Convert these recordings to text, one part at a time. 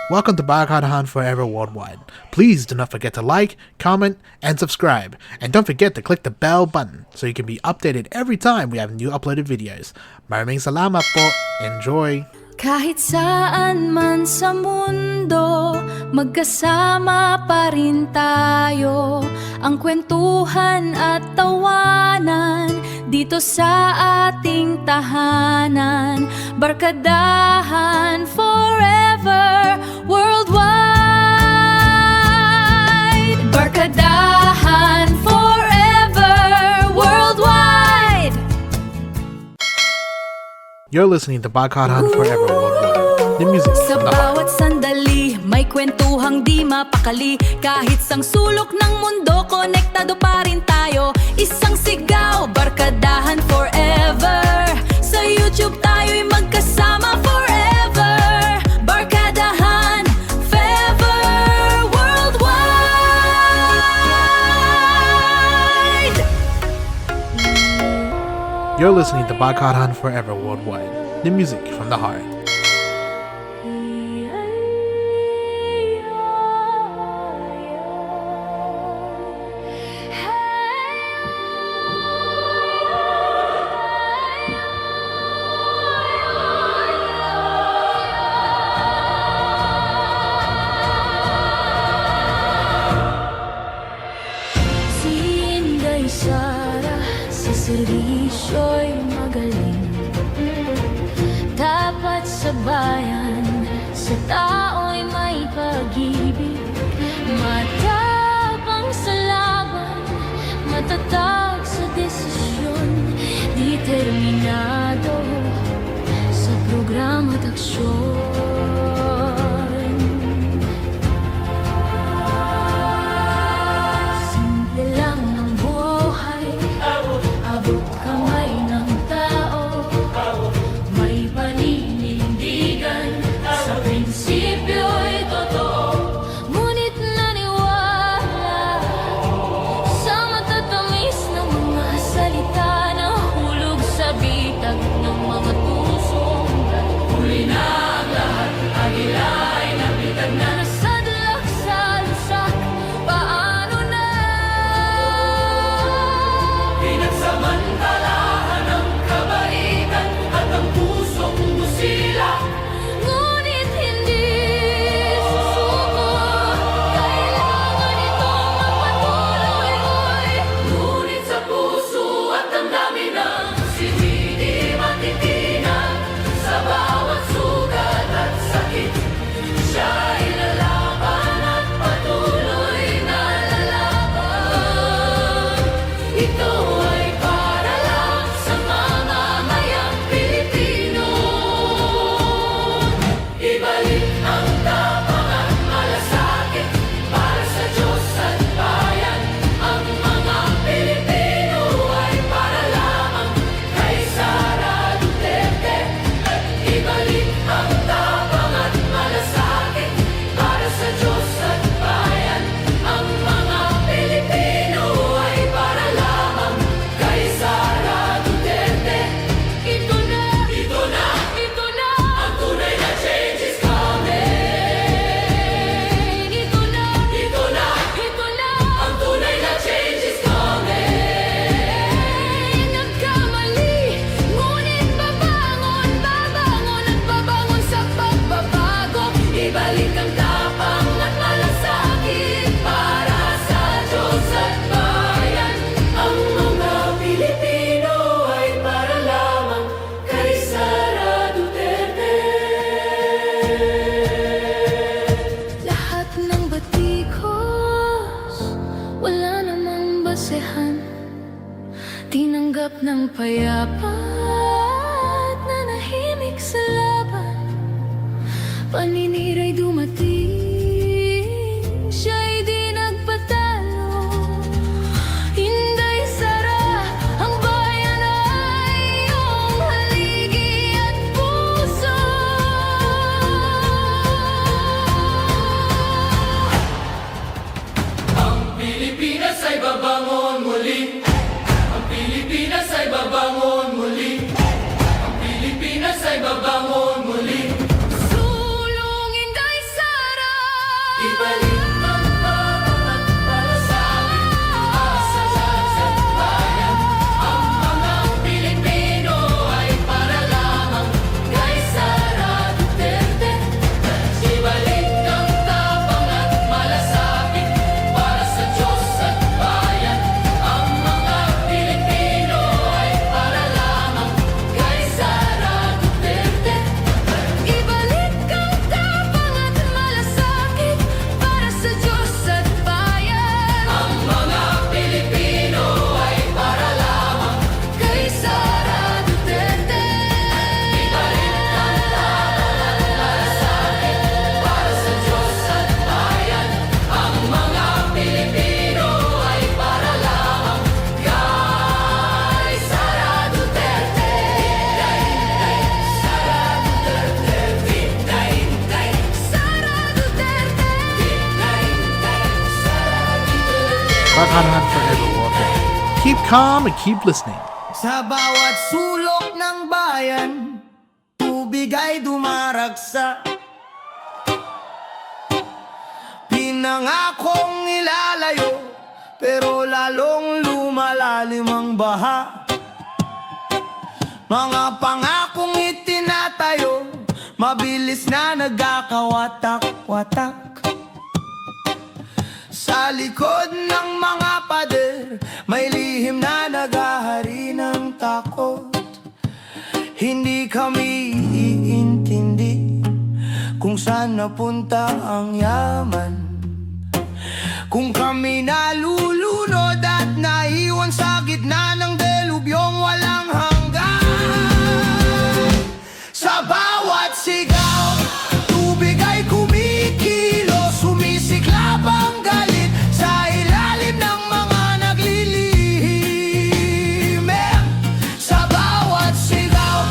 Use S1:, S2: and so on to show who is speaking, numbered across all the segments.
S1: Welcome to Bagkadahan Forever Worldwide. Please do not forget to like, comment, and subscribe. And don't forget to click the bell button so you can be updated every time we have new uploaded videos. Maraming salamat po. Enjoy!
S2: Kahit saan man sa mundo, magkasama pa rin tayo. Ang kwentuhan at tawanan dito sa ating tahanan. Barkadahan forever worldwide. Barkadahan forever worldwide.
S1: You're listening to Bagkadahan Forever Worldwide. The music
S2: Sa
S1: from the heart.
S2: bawat sandali, may kwentuhang di mapakali. Kahit sang sulok ng mundo, konektado pa rin tayo. Isang sigaw, barkadahan forever. Sa YouTube tayo'y magkasama forever. Barkadahan forever worldwide.
S1: You're listening to Bagkadahan Forever Worldwide. The music from the heart.
S2: Si Inday Sara sa servisyo'y magaling. Dapat sa bayan, sa tao'y may pag-ibig. Matapang sa laban, matatag sa desisyon. Determinado sa programa at aksyon. Simple lang ang buhay, abot kamay ng tao. May paninindigan, sa prinsipyo'y totoo. Ngunit naniwala sa matatamis ng mga salita na hulog sa bitag ng mga pusong huli na ang lahat, agilay na bitag na nasadlak sa lusak. Paano na? Pinagsamantalahan ang kabaitan at ang pusong busila. Ngunit hindi susuko, kailangan itong magpatuloy. Ngunit sa puso at damdamin ng hindi matitinan. Sa bawat sugat at sakit, siya'y lalaban at patuloy na lalaban. Ito ay para lang sa mamamayang Pilipino. Ibalik ang tapang at malasakit para sa Diyos at bayan. Ang mga Pilipino ay para lamang kay Sara Duterte. Ibalik ang tapang at malasakit para sa Diyos at bayan. Ang mga Pilipino ay para lamang kay Sara Duterte. Ito na, ito na, ito na, ang tunay na change is coming. Ito na, ito na, ito na, ang tunay na change is coming. Nagkamali, ngunit babangon, babangon at babangon sa pagbabago. Ibalik ang tapang at malasakit para sa Diyos at bayan. Ang mga Pilipino ay para lamang kay Sara Duterte. Lahat ng batikos, wala namang basehan. Tinanggap ng payapa at nanahimik sa laban. Paninira'y dumating, siya'y di nagpatalo. Inday Sara, ang bayan ay iyong haligi at puso. Ang Pilipinas ay babangon muli. Ang Pilipinas ay babangon muli.
S1: Barkadahan Forever Worldwide. Keep calm and keep listening.
S3: Sa bawat sulok ng bayan, tubig ay dumaragsa. Pinangakong ilalayo, pero lalong lumalalim ang baha. Mga pangakong itinatayo, mabilis na nagkakawatak-watak. Sa likod ng mga pader, may lihim na naghahari ng takot. Hindi kami iintindi kung saan napunta ang yaman. Kung kami nalulunod at naiwan sa gitna ng delubyong walang hanggan. Sa bawat sigaw, tubig ay kumikilos, sumisiklab ang galit sa ilalim ng mga naglilihim. Sa bawat sigaw,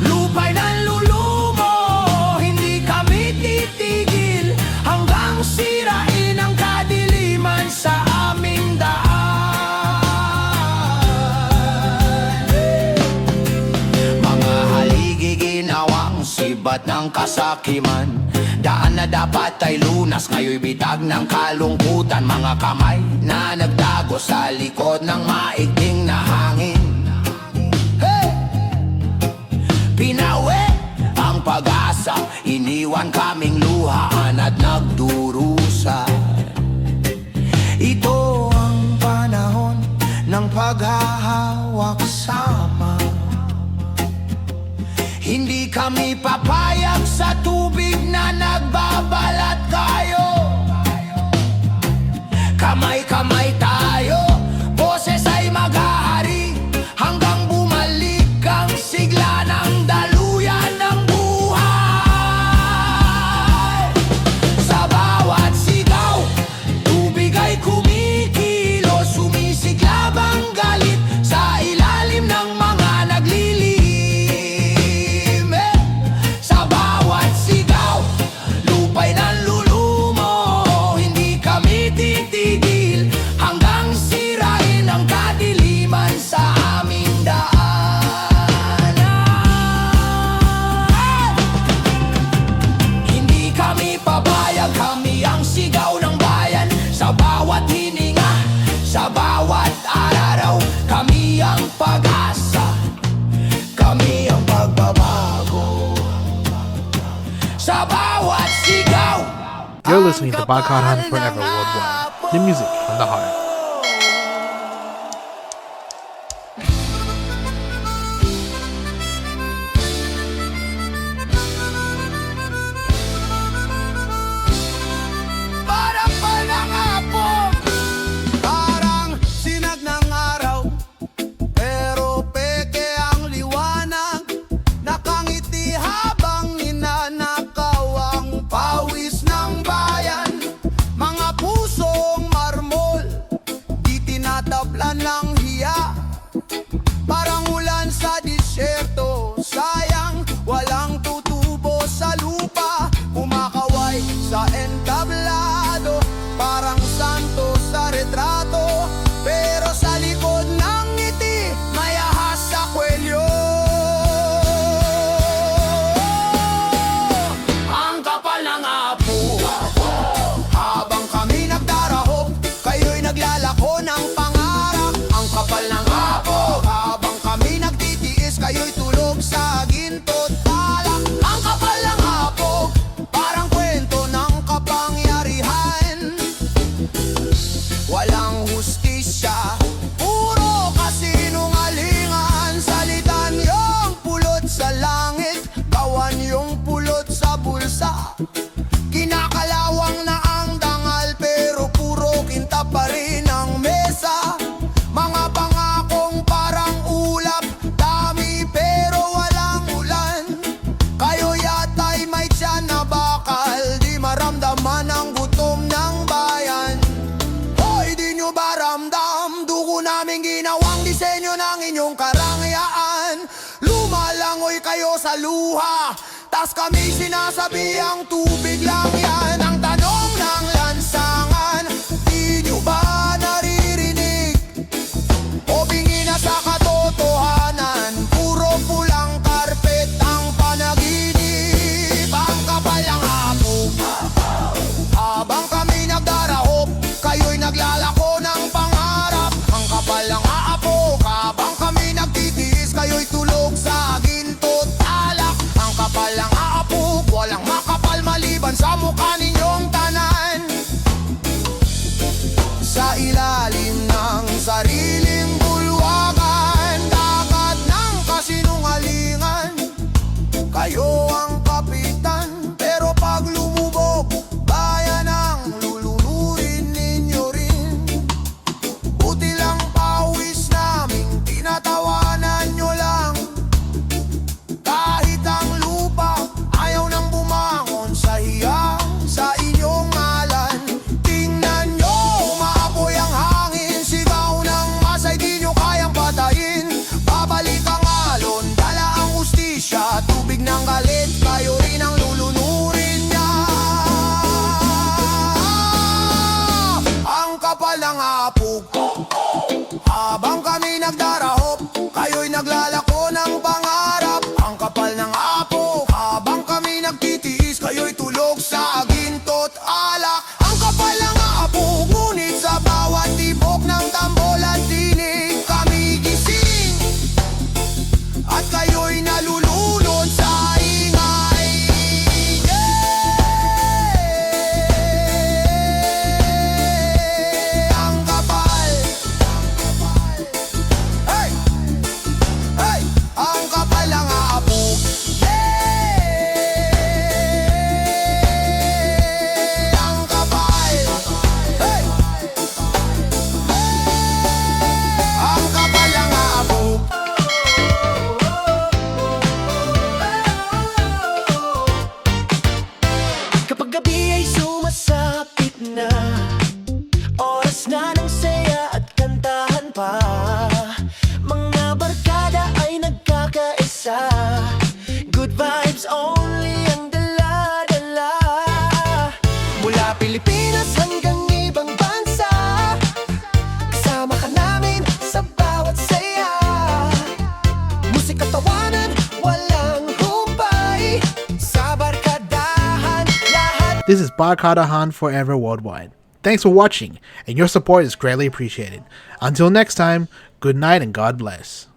S3: lupa'y nanlulumo, hindi kami titigil hanggang sirain ang kadiliman sa aming daan. Mga haligi ginawang sibat ng kasakiman, daan na dapat ay lunas, ngayon'y bitag ng kalungkutan. Mga kamay na nagtago sa likod ng maigting na hangin. Hey! Pinawi ang pag-asa, iniwan kaming luhaan at nagdurusa. Ito ang panahon ng paghahawak sama. Hindi kami papayag sa tubig na nagbabalat kayo. Kamay-kamay tayo, boses ay maghahari hanggang bumalik ang sigla ng daluyan ng buhay. Sa bawat sigaw, tubig ay kumikilos, sumisiklab ang galit sa ilalim ng mga naglilihim. Sa bawat sigaw, lupa'y nanlulumo, hindi kami titigil hanggang sirain ang kadiliman sa aming daan. Hindi kami papayag, kami ang sigaw ng bayan. Sa bawat hininga, sa bawat araw, kami ang pag-asa, kami ang pagbabago. Sa bawat sigaw,
S1: You're listening to Barkadahan Forever Worldwide. The music from the heart.
S3: parang palangapok, parang sinag ng araw, pero peke ang liwanag. Nakangiti habang ninanakaw ang pawis ng bayan. Mga pusong marmol, di tinatablan ng hiya. Parang ulan sa disyerto, sayang walang tutubo sa lupa. Kumakaway sa entablado, parang santo sa retrato. Pero sa likod ng ngiti, may ahas sa kwelyo. Ang kapal ng apo, habang kami nagdarahop, kayo'y naglalako ng pangarap. Ang kapal ng apo, habang kami nagtitiis, kayo'y tulog sa ginto't balak. Ang kapal ng apo, parang kwento ng kapangyarihan. Walang hustisya, puro kasinungalingan. Salitan yung pulot sa langit, kawan yung pulot sa bulsa. Kinakalawang na ang dangal, pero puro kinta pa rin ang mesa. Mga pangakong parang ulap, dami pero walang ulan. Kayo yata'y may tiyan na bakal, di maramdaman ang gutom ng bayan. Hoy, di nyo ba ramdam? Dugo namin ginawang disenyo ng inyong karangyaan. Lumalangoy kayo sa luha, tas kami sinasabi ang tubig lang yan. Ang tanong ng lansangan, di nyo ba narinig? katawanan, walang humpay. Sa barkadahan, lahat
S1: This is Barkada Han Forever Worldwide. Thanks for watching, and your support is greatly appreciated. Until next time, good night and God bless.